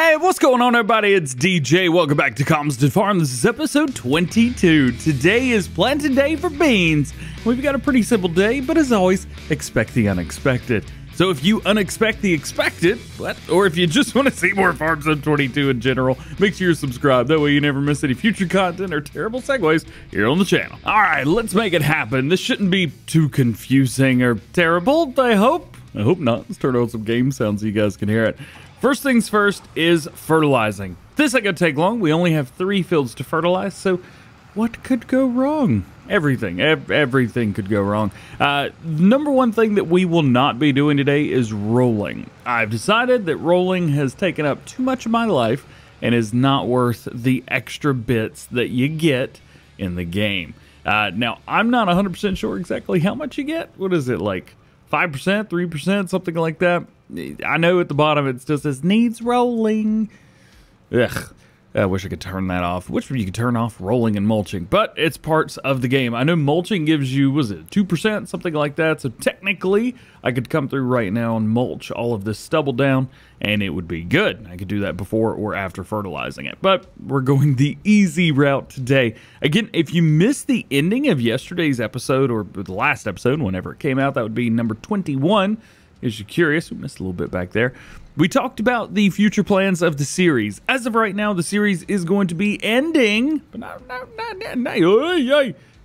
Hey, what's going on, everybody? It's DJ. Welcome back to Calmsden Farm. This is episode 22. Today is planting day for beans. We've got a pretty simple day, but as always, expect the unexpected. So if you unexpect the expected, or if you just want to see more Farm Zone 22 in general, make sure you're subscribed. That way you never miss any future content or terrible segues here on the channel. All right, let's make it happen. This shouldn't be too confusing or terrible, I hope. I hope not. Let's turn on some game sounds so you guys can hear it. First things first is fertilizing. This ain't gonna take long. We only have 3 fields to fertilize, so what could go wrong? Everything. Everything could go wrong. Number one thing that we will not be doing today is rolling. I've decided that rolling has taken up too much of my life and is not worth the extra bits that you get in the game. Now, I'm not 100% sure exactly how much you get. What is it, like 5%, 3%, something like that? I know at the bottom it still says needs rolling. Ugh. I wish I could turn that off. Wish you could turn off rolling and mulching, but it's parts of the game. I know mulching gives you, was it 2%, something like that? So technically, I could come through right now and mulch all of this stubble down, and it would be good. I could do that before or after fertilizing it, but we're going the easy route today. Again, if you missed the ending of yesterday's episode, or the last episode, whenever it came out, that would be number 21. If you're curious, we missed a little bit back there. We talked about the future plans of the series. As of right now, the series is going to be ending, but not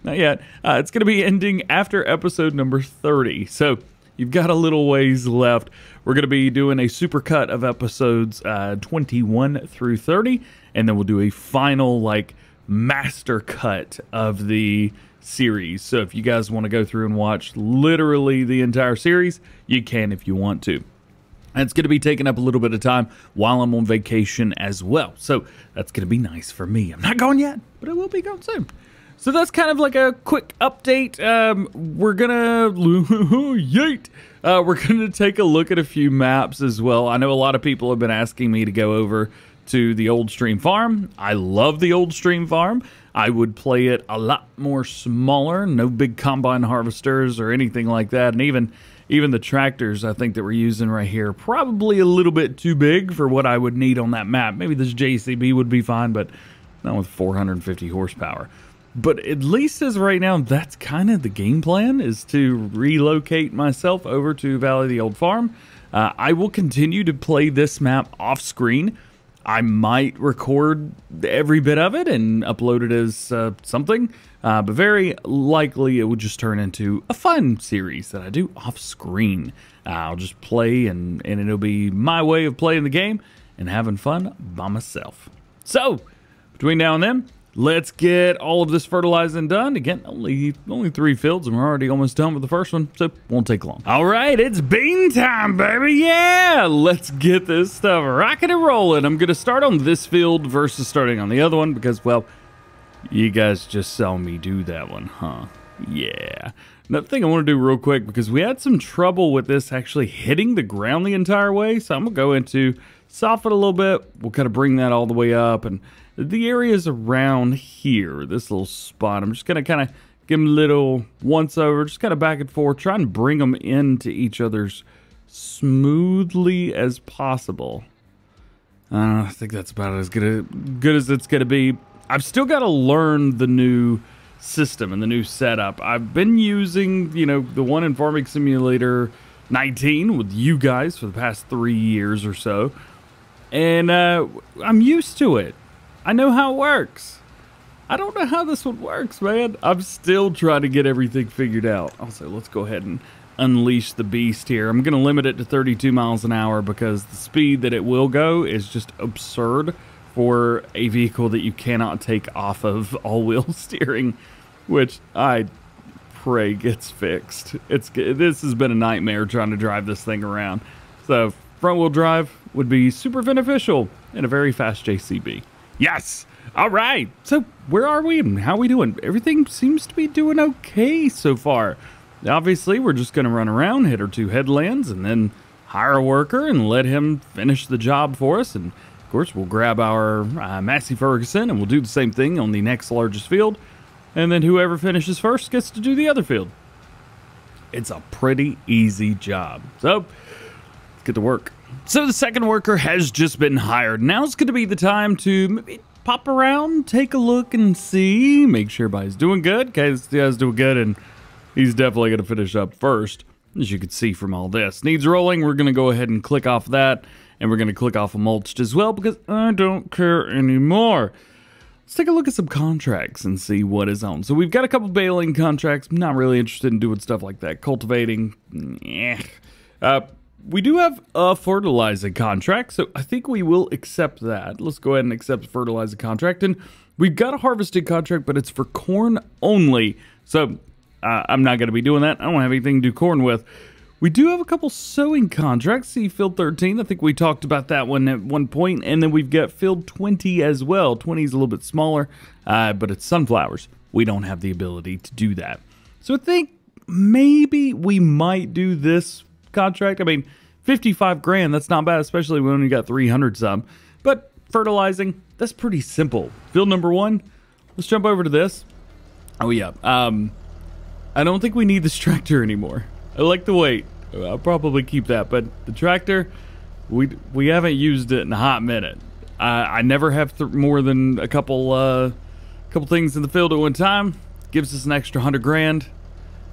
yet. It's going to be ending after episode number 30. So you've got a little ways left. We're going to be doing a super cut of episodes 21 through 30, and then we'll do a final, like, master cut of the series. So if you guys want to go through and watch literally the entire series, you can if you want to. And it's going to be taking up a little bit of time while I'm on vacation as well. So that's going to be nice for me. I'm not going yet, but I will be going soon. So that's kind of like a quick update. We're going to take a look at a few maps as well. I know a lot of people have been asking me to go over to the old stream farm. I love the old stream farm. I would play it a lot more smaller, no big combine harvesters or anything like that. And even the tractors I think that we're using right here, probably a little bit too big for what I would need on that map. Maybe this JCB would be fine, but not with 450 horsepower. But at least as right now, that's kind of the game plan, is to relocate myself over to Valley of the Old Farm. I will continue to play this map off screen. I might record every bit of it and upload it as something, but very likely it would just turn into a fun series that I do off screen. I'll just play and it'll be my way of playing the game and having fun by myself. So, between now and then, let's get all of this fertilizing done. Again, only 3 fields, and we're already almost done with the first one, so it won't take long. All right, it's bean time, baby. Yeah, let's get this stuff rocking and rolling. I'm going to start on this field versus starting on the other one because, well, you guys just saw me do that one, huh? Yeah. Another thing I want to do real quick, because we had some trouble with this actually hitting the ground the entire way, so I'm going to go into soften a little bit. We'll kind of bring that all the way up, and the areas around here, this little spot, I'm just going to kind of give them a little once over, just kind of back and forth, try and bring them into each other's smoothly as possible. I think that's about as good as it's going to be. I've still got to learn the new system and the new setup. I've been using, the one in Farming Simulator 19 with you guys for the past 3 years or so, and I'm used to it. I know how it works. I don't know how this one works, man. I'm still trying to get everything figured out. Also, let's go ahead and unleash the beast here. I'm going to limit it to 32 miles an hour because the speed that it will go is just absurd for a vehicle that you cannot take off of all-wheel steering, which I pray gets fixed. This has been a nightmare trying to drive this thing around. So front-wheel drive would be super beneficial in a very fast JCB. Yes! All right! So, where are we and how are we doing? Everything seems to be doing okay so far. Obviously, we're just going to run around, hit our 2 headlands, and then hire a worker and let him finish the job for us. And, of course, we'll grab our Massey Ferguson and we'll do the same thing on the next largest field. And then whoever finishes first gets to do the other field. It's a pretty easy job. So, let's get to work. So the second worker has just been hired. Now's going to be the time to maybe pop around, take a look and see, make sure everybody's doing good. Okay, this guy's doing good, and he's definitely going to finish up first, as you can see from all this. Needs rolling, we're going to go ahead and click off that, and we're going to click off a mulched as well, because I don't care anymore. Let's take a look at some contracts and see what is on. So we've got a couple baling contracts. I'm not really interested in doing stuff like that. Cultivating, we do have a fertilizing contract, so I think we will accept that. Let's go ahead and accept the fertilizing contract. And we've got a harvesting contract, but it's for corn only. So I'm not going to be doing that. I don't have anything to do corn with. We do have a couple sowing contracts. See field 13. I think we talked about that one at one point. And then we've got field 20 as well. 20 is a little bit smaller, but it's sunflowers. We don't have the ability to do that. So I think maybe we might do this contract. I mean, 55 grand, that's not bad, especially when we got 300 some. But fertilizing, that's pretty simple. Field number 1, let's jump over to this. Oh yeah, I don't think we need this tractor anymore. I like the weight. I'll probably keep that, but the tractor, we haven't used it in a hot minute. I never have more than a couple things in the field at one time. Gives us an extra 100 grand.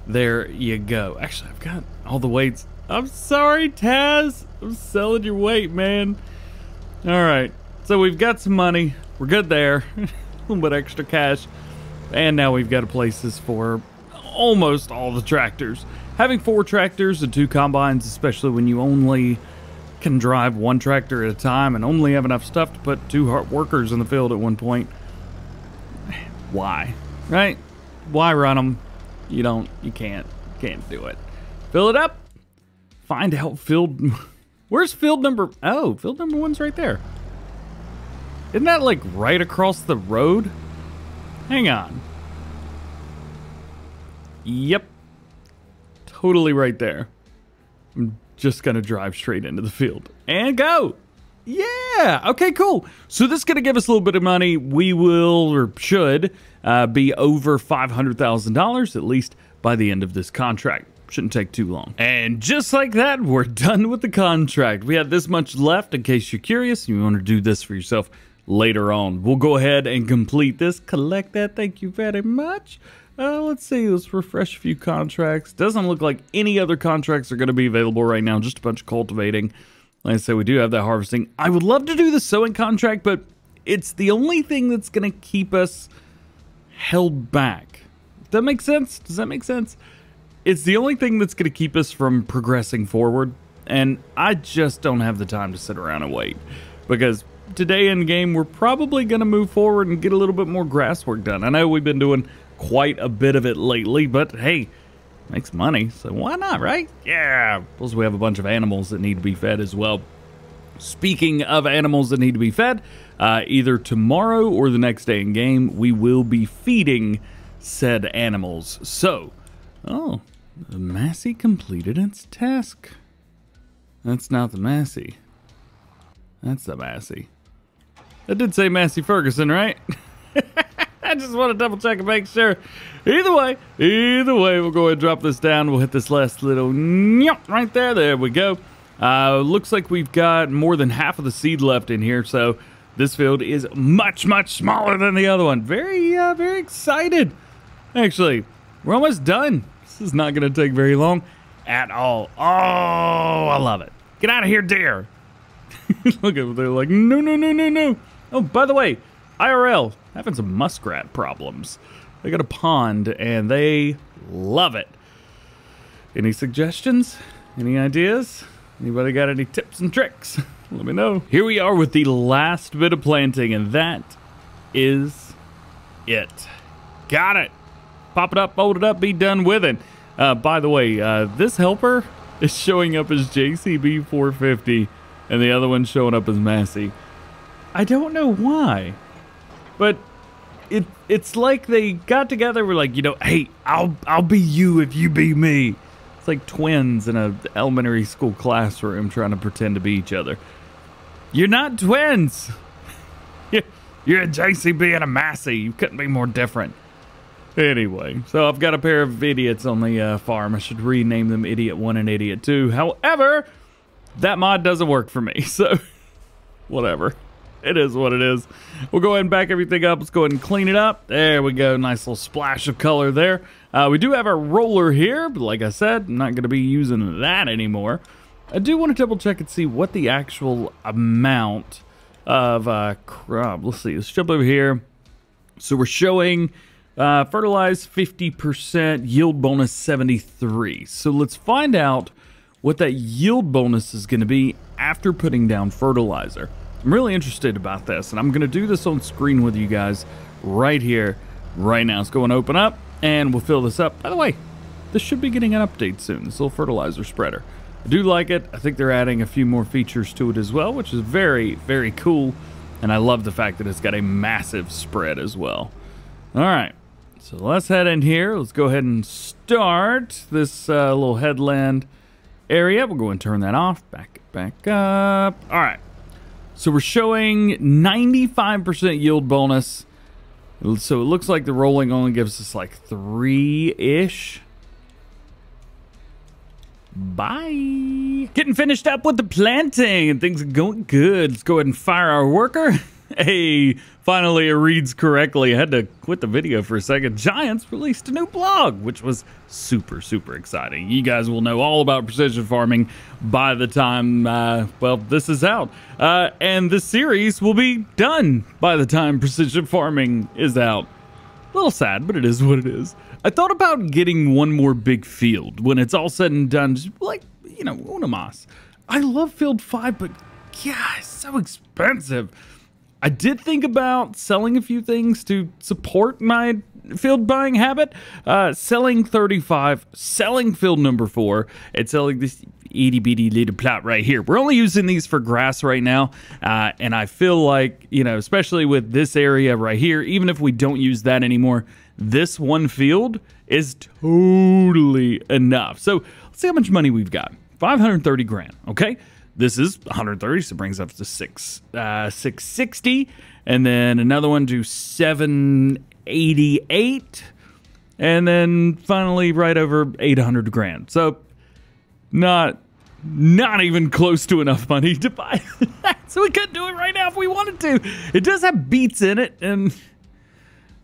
There you go. Actually, I've got all the weights. I'm sorry, Taz. I'm selling your weight, man. All right. So we've got some money. We're good there. A little bit extra cash. And now we've got places for almost all the tractors. Having 4 tractors and 2 combines, especially when you only can drive 1 tractor at a time and only have enough stuff to put 2 workers in the field at one point. Why? Right? Why run them? You can't do it. Fill it up. Find out field. Where's field number? Oh, field number 1's right there. Isn't that like right across the road? Hang on. Yep. Totally right there. I'm just going to drive straight into the field and go. Yeah. Okay, cool. So this is going to give us a little bit of money. We will, or should, be over $500,000 at least by the end of this contract. Shouldn't take too long. And just like that, we're done with the contract. We have this much left in case you're curious. You want to do this for yourself later on. We'll go ahead and complete this. Collect that. Thank you very much. Let's see. Let's refresh a few contracts. Doesn't look like any other contracts are going to be available right now. Just a bunch of cultivating. Like I said, we do have that harvesting. I would love to do the sowing contract, but it's the only thing that's going to keep us held back. Does that make sense? Does that make sense? It's the only thing that's going to keep us from progressing forward, and I just don't have the time to sit around and wait, because today in game we're probably going to move forward and get a little bit more grass work done. I know we've been doing quite a bit of it lately, but hey, makes money, so why not, right? Yeah. Plus we have a bunch of animals that need to be fed as well. Speaking of animals that need to be fed, either tomorrow or the next day in game, we will be feeding said animals. So, oh, the Massey completed its task. That's not the Massey. That's the Massey. That did say Massey Ferguson, right? I just want to double check and make sure. Either way, we'll go ahead and drop this down. We'll hit this last little right there. There we go. Looks like we've got more than half of the seed left in here, so this field is much, much smaller than the other one. Very excited. Actually, we're almost done. This is not going to take very long at all. Oh, I love it. Get out of here, deer. Look at they're like, no. Oh, by the way, IRL having some muskrat problems. They got a pond and they love it. Any suggestions? Any ideas? Anybody got any tips and tricks? Let me know. Here we are with the last bit of planting, and that is it. Got it. Pop it up, fold it up, be done with it. By the way, this helper is showing up as JCB 450, and the other one's showing up as Massey. I don't know why, but it's like they got together. We're like, hey, I'll be you if you be me. It's like twins in an elementary school classroom trying to pretend to be each other. You're not twins. You're a JCB and a Massey. You couldn't be more different. Anyway, so I've got a pair of idiots on the farm. I should rename them Idiot 1 and Idiot 2. However, that mod doesn't work for me, so whatever. It is what it is. We'll go ahead and back everything up. Let's go ahead and clean it up. There we go. Nice little splash of color there. We do have our roller here, but like I said, I'm not going to be using that anymore. I do want to double check and see what the actual amount of crop. Let's see. Let's jump over here. So we're showing fertilized 50%, yield bonus 73. So let's find out what that yield bonus is going to be after putting down fertilizer. I'm really interested about this, and I'm going to do this on screen with you guys right here, right now. Let's go and open up, and we'll fill this up. By the way, this should be getting an update soon, this little fertilizer spreader. I do like it. I think they're adding a few more features to it as well, which is very, very cool, and I love the fact that it's got a massive spread as well. All right, so let's head in here. Let's go ahead and start this little headland area. We'll go and turn that off. Back up. All right. So we're showing 95% yield bonus. So it looks like the rolling only gives us like 3-ish. Bye. Getting finished up with the planting and things are going good. Let's go ahead and fire our worker. Hey, finally it reads correctly. I had to quit the video for a second. Giants released a new blog, which was super, super exciting. You guys will know all about precision farming by the time, well, this is out. And this series will be done by the time precision farming is out. A little sad, but it is what it is. I thought about getting one more big field when it's all said and done, just like, you know, una más. I love Field 5, but yeah, it's so expensive. I did think about selling a few things to support my field buying habit. Selling 35, selling field number 4, and selling this itty bitty little plot right here. We're only using these for grass right now, and I feel like, you know, especially with this area right here, even if we don't use that anymore, this one field is totally enough. So let's see how much money we've got. 530 grand, okay? This is 130, so it brings up to 660, and then another one to 788, and then finally right over 800 grand. So not even close to enough money to buy that. So we could do it right now if we wanted to. It does have beets in it, and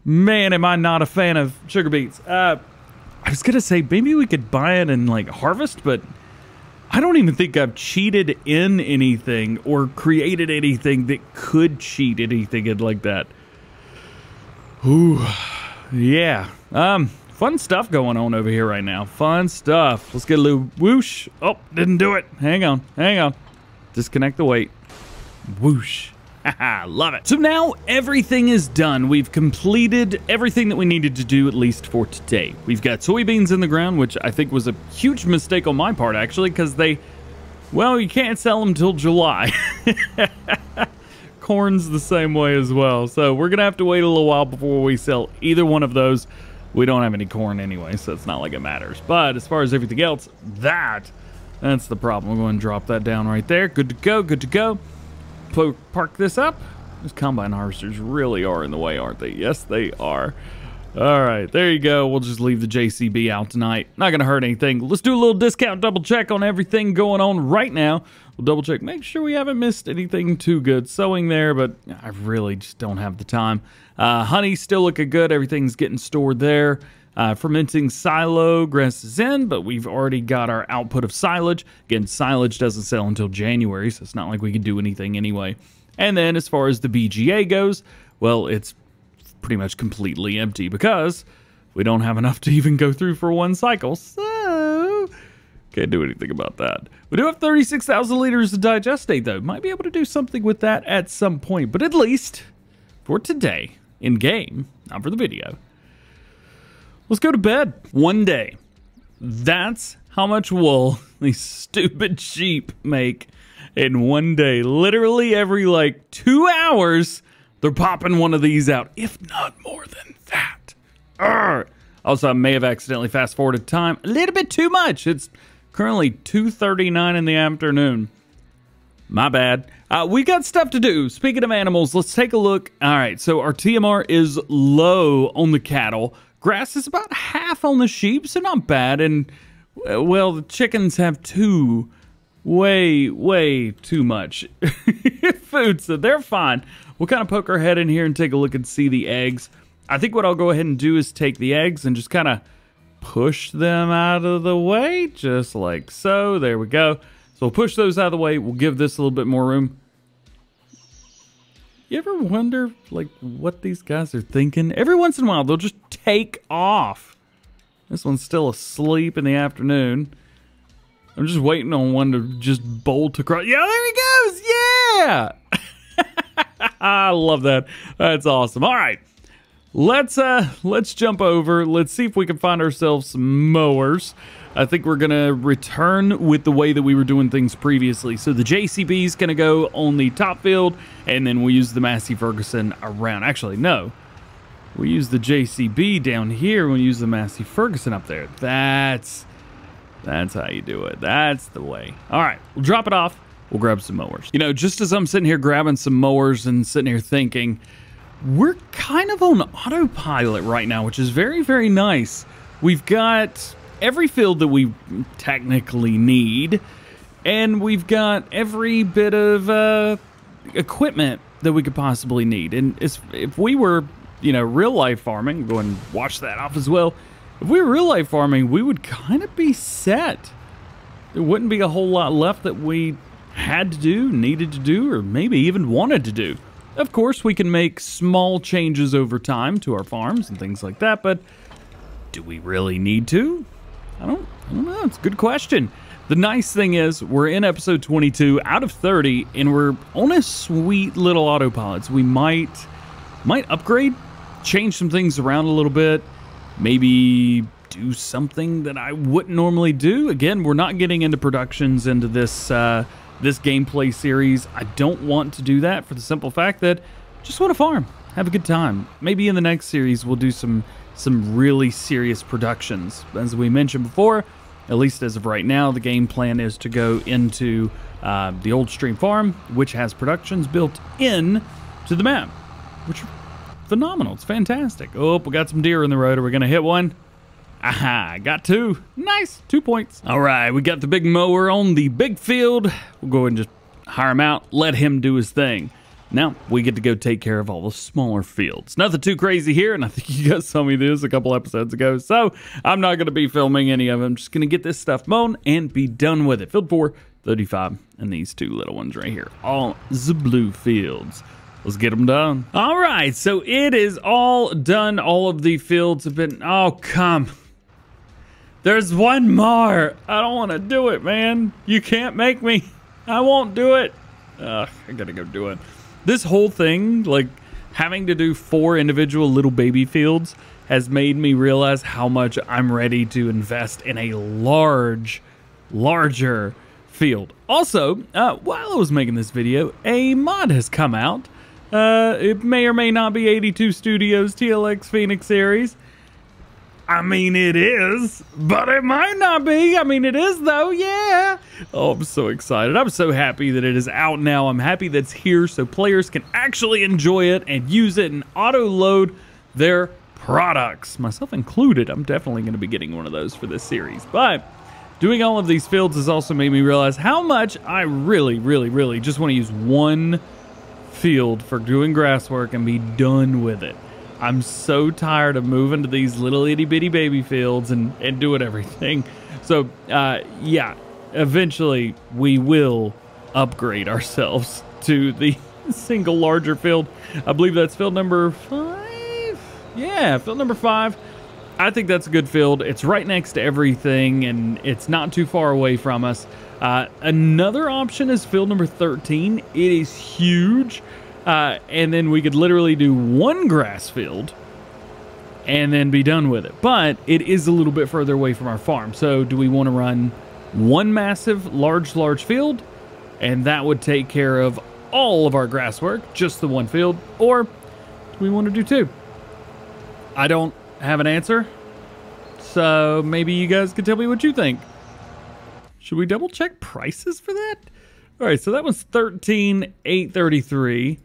man, am I not a fan of sugar beets. I was gonna say maybe we could buy it and like harvest, but I don't even think I've cheated in anything or created anything that could cheat anything in like that. Ooh, yeah. Fun stuff going on over here right now. Fun stuff. Let's get a little whoosh. Oh, didn't do it. Hang on. Disconnect the weight. Whoosh. Love it. So now everything is done. We've completed everything that we needed to do, at least for today. We've got soybeans in the ground, which I think was a huge mistake on my part, actually, because well, you can't sell them till July. Corn's the same way as well. So we're going to have to wait a little while before we sell either one of those. We don't have any corn anyway, so it's not like it matters. But as far as everything else, that's the problem. We're going to drop that down right there. Good to go, good to go. Park this up. Those combine harvesters really are in the way, aren't they? Yes, they are. All right, there you go. We'll just leave the JCB out tonight. Not going to hurt anything. Let's do a little discount double check on everything going on right now. We'll double check, make sure we haven't missed anything too good. Sowing there, but I really just don't have the time. Honey's still looking good. Everything's getting stored there. Fermenting silo, grass is in, but we've already got our output of silage. Again, silage doesn't sell until January, so it's not like we can do anything anyway. And then as far as the BGA goes, well, it's pretty much completely empty because we don't have enough to even go through for one cycle, so can't do anything about that. We do have 36,000 liters of digestate, though. Might be able to do something with that at some point, but at least for today, in-game, not for the video, let's go to bed. One day. That's how much wool these stupid sheep make in one day. Literally every like 2 hours, they're popping one of these out, if not more than that. Arrgh. Also, I may have accidentally fast-forwarded time a little bit too much. It's currently 2:39 in the afternoon. My bad. We got stuff to do. Speaking of animals, let's take a look. All right, so our TMR is low on the cattle. Grass is about half on the sheep, so not bad. And, well, the chickens have 2 way too much food, so they're fine. We'll kind of poke our head in here and take a look and see the eggs. I think what I'll go ahead and do is take the eggs and just kind of push them out of the way, just like so. There we go. So we'll push those out of the way. We'll give this a little bit more room. You ever wonder, like, what these guys are thinking? Every once in a while, they'll just take off. This one's still asleep in the afternoon. I'm just waiting on one to just bolt across. Yeah, there he goes. Yeah. I love that. That's awesome. All right. Let's jump over. Let's see if we can find ourselves some mowers. I think we're going to return with the way that we were doing things previously. So the JCB is going to go on the top field, and then we'll use the Massey Ferguson around. Actually, no. We use the JCB down here. We'll use the Massey Ferguson up there. That's how you do it. That's the way. All right, we'll drop it off. We'll grab some mowers. You know, just as I'm sitting here grabbing some mowers and sitting here thinking, we're kind of on autopilot right now, which is very nice. We've got every field that we technically need, and we've got every bit of equipment that we could possibly need. And if we were, you know, real life farming, go and wash that off as well. If we were real life farming, we would kind of be set. There wouldn't be a whole lot left that we had to do, needed to do, or maybe even wanted to do. Of course, we can make small changes over time to our farms and things like that, but do we really need to? I don't know. It's a good question. The nice thing is we're in episode 22 out of 30, and we're on a sweet little autopilot. So we might upgrade, change some things around a little bit, maybe do something that I wouldn't normally do. Again, we're not getting into productions into this this gameplay series. I don't want to do that for the simple fact that I just want to farm, have a good time. Maybe in the next series we'll do some really serious productions. As we mentioned before, at least as of right now, the game plan is to go into the old stream farm, which has productions built in to the map, which are phenomenal. It's fantastic. Oh, we got some deer in the road. Are we going to hit one? Aha, got two. Nice, 2 points. All right, we got the big mower on the big field. We'll go ahead and just hire him out, let him do his thing. Now, we get to go take care of all the smaller fields. Nothing too crazy here, and I think you guys saw me do this a couple episodes ago, so I'm not going to be filming any of them. I'm just going to get this stuff mown and be done with it. Field 4, 35, and these two little ones right here. All the blue fields. Let's get them done. All right, so it is all done. All of the fields have been... Oh, come. There's one more. I don't want to do it, man. You can't make me. I won't do it. I gotta go do it. This whole thing, like having to do 4 individual little baby fields, has made me realize how much I'm ready to invest in a larger field. Also, while I was making this video, a mod has come out. It may or may not be 82 Studios TLX Phoenix series. I mean, it is, but it might not be. I mean, it is, though, yeah. Oh, I'm so excited. I'm so happy that it is out now. I'm happy that it's here so players can actually enjoy it and use it and auto-load their products, myself included. I'm definitely going to be getting one of those for this series. But doing all of these fields has also made me realize how much I really just want to use one field for doing grass work and be done with it. I'm so tired of moving to these little itty bitty baby fields and doing everything. So, yeah, eventually we will upgrade ourselves to the single larger field. I believe that's field number 5. Yeah, field number 5. I think that's a good field. It's right next to everything, and it's not too far away from us. Another option is field number 13. It is huge. And then we could literally do one grass field and then be done with it. But it is a little bit further away from our farm. So do we want to run one massive, large field? And that would take care of all of our grass work, just the one field. Or do we want to do 2? I don't have an answer. So maybe you guys can tell me what you think. Should we double check prices for that? All right, so that was $13,833.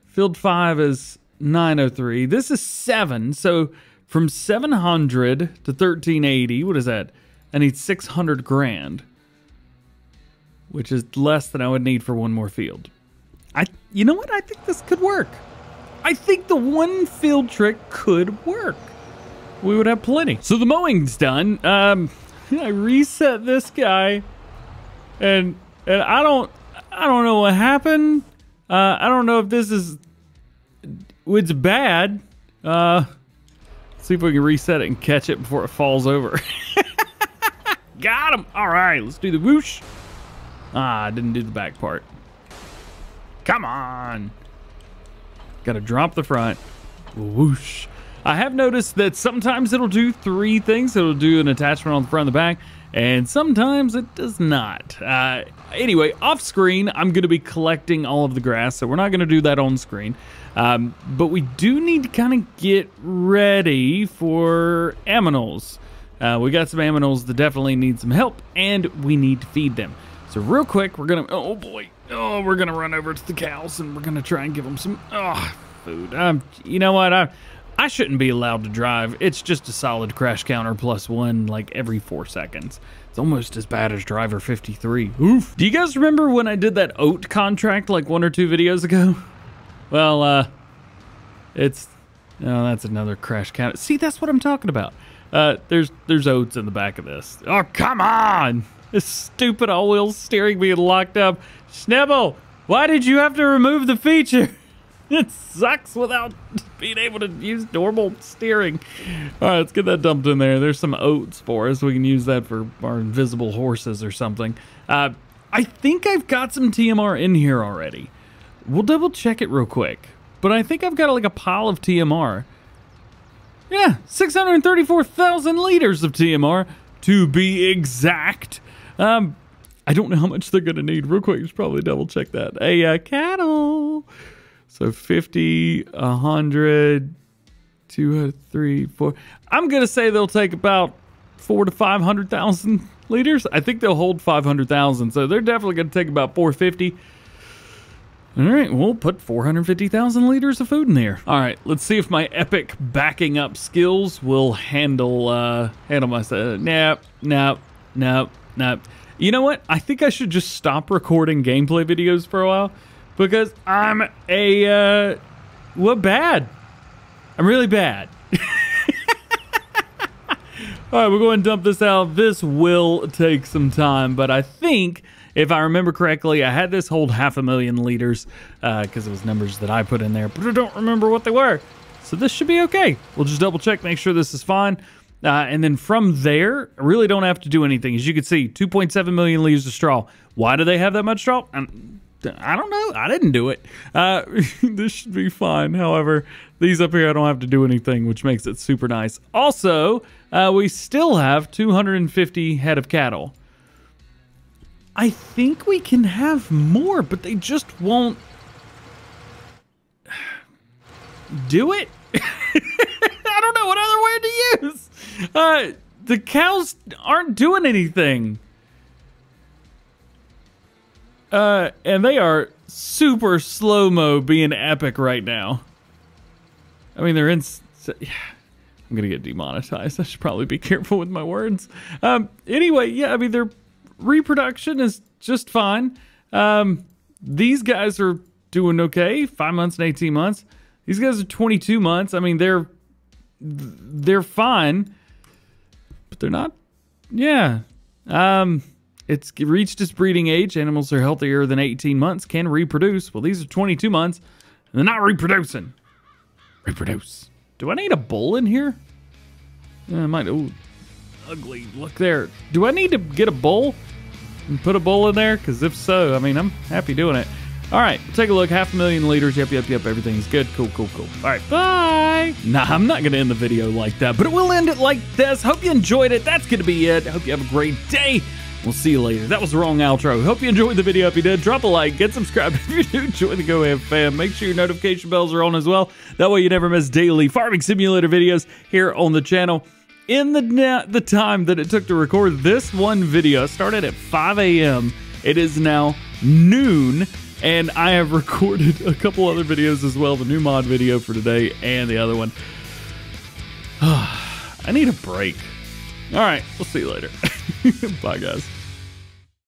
Field 5 is $903. This is 7. So from 700 to 1380, what is that? I need 600 grand. which is less than I would need for one more field. You know what? I think this could work. I think the one field trick could work. We would have plenty. So the mowing's done. I reset this guy, and I don't know what happened. I don't know if this is it's bad. See if we can reset it and catch it before it falls over. Got him. All right, let's do the whoosh. I didn't do the back part. Come on. Got to drop the front. Whoosh. I have noticed that sometimes it'll do three things. It'll do an attachment on the front and the back, and sometimes it does not. Anyway, off screen, I'm going to be collecting all of the grass, so we're not going to do that on screen. But we do need to kind of get ready for aminals. We got some aminals that definitely need some help, and we need to feed them. So real quick, we're going to, oh boy, we're going to run over to the cows, and we're going to try and give them some food. You know what? I shouldn't be allowed to drive. It's just a solid crash counter +1 like every 4 seconds. It's almost as bad as driver 53. Oof. Do you guys remember when I did that oat contract like 1 or 2 videos ago? Well, that's another crash counter. See, that's what I'm talking about. There's oats in the back of this. Oh, come on! This stupid all-wheel steering being locked up. Schnibble, why did you have to remove the feature? It sucks without being able to use normal steering. All right, let's get that dumped in there. There's some oats for us. We can use that for our invisible horses or something. I think I've got some TMR in here already. We'll double check it real quick. But I think I've got like a pile of TMR. Yeah, 634,000 liters of TMR to be exact. I don't know how much they're going to need. Real quick, just probably double check that. Cattle. So 50, 100, 200, 3, 4. I'm going to say they'll take about 400 to 500,000 liters. I think they'll hold 500,000. So they're definitely going to take about 450. All right, we'll put 450,000 liters of food in there. All right, let's see if my epic backing up skills will handle myself. Nope. You know what? I think I should just stop recording gameplay videos for a while because I'm bad. I'm really bad. All right, we'll go ahead and dump this out. This will take some time, but I think if I remember correctly, I had this hold 500,000 liters because it was numbers that I put in there, but I don't remember what they were. So this should be okay. We'll just double check, make sure this is fine. And then from there, I really don't have to do anything. As you can see, 2.7 million liters of straw. Why do they have that much straw? I don't know. I didn't do it. This should be fine. However, these up here, I don't have to do anything, which makes it super nice. Also, we still have 250 head of cattle. I think we can have more, but they just won't do it. I don't know what other word to use. The cows aren't doing anything. And they are super slow-mo being epic right now. I mean, they're in... I'm gonna get demonetized. I should probably be careful with my words. Anyway, yeah, I mean, their reproduction is just fine. These guys are doing okay. 5 months and 18 months. These guys are 22 months. I mean, they're fine, but they're not. Yeah. It's reached its breeding age. Animals are healthier than 18 months, can reproduce. Well, these are 22 months, and they're not reproducing. Reproduce. Do I need a bull in here? Yeah, I might. Ooh, ugly. Look there. Do I need to get a bull and put a bull in there? Because if so, I mean, I'm happy doing it. All right, take a look. 500,000 liters. Yep. Everything's good. Cool. All right, bye. Nah, I'm not going to end the video like that, but it will end it like this. Hope you enjoyed it. That's going to be it. Hope you have a great day. We'll see you later. That was the wrong outro. Hope you enjoyed the video. If you did, drop a like, get subscribed. If you do, join the DjGoHam fam. Make sure your notification bells are on as well. That way you never miss daily farming simulator videos here on the channel. In the time that it took to record this one video, I started at 5 a.m. It is now noon, and I have recorded a couple other videos as well. The new mod video for today and the other one. I need a break. All right, we'll see you later. Bye, guys.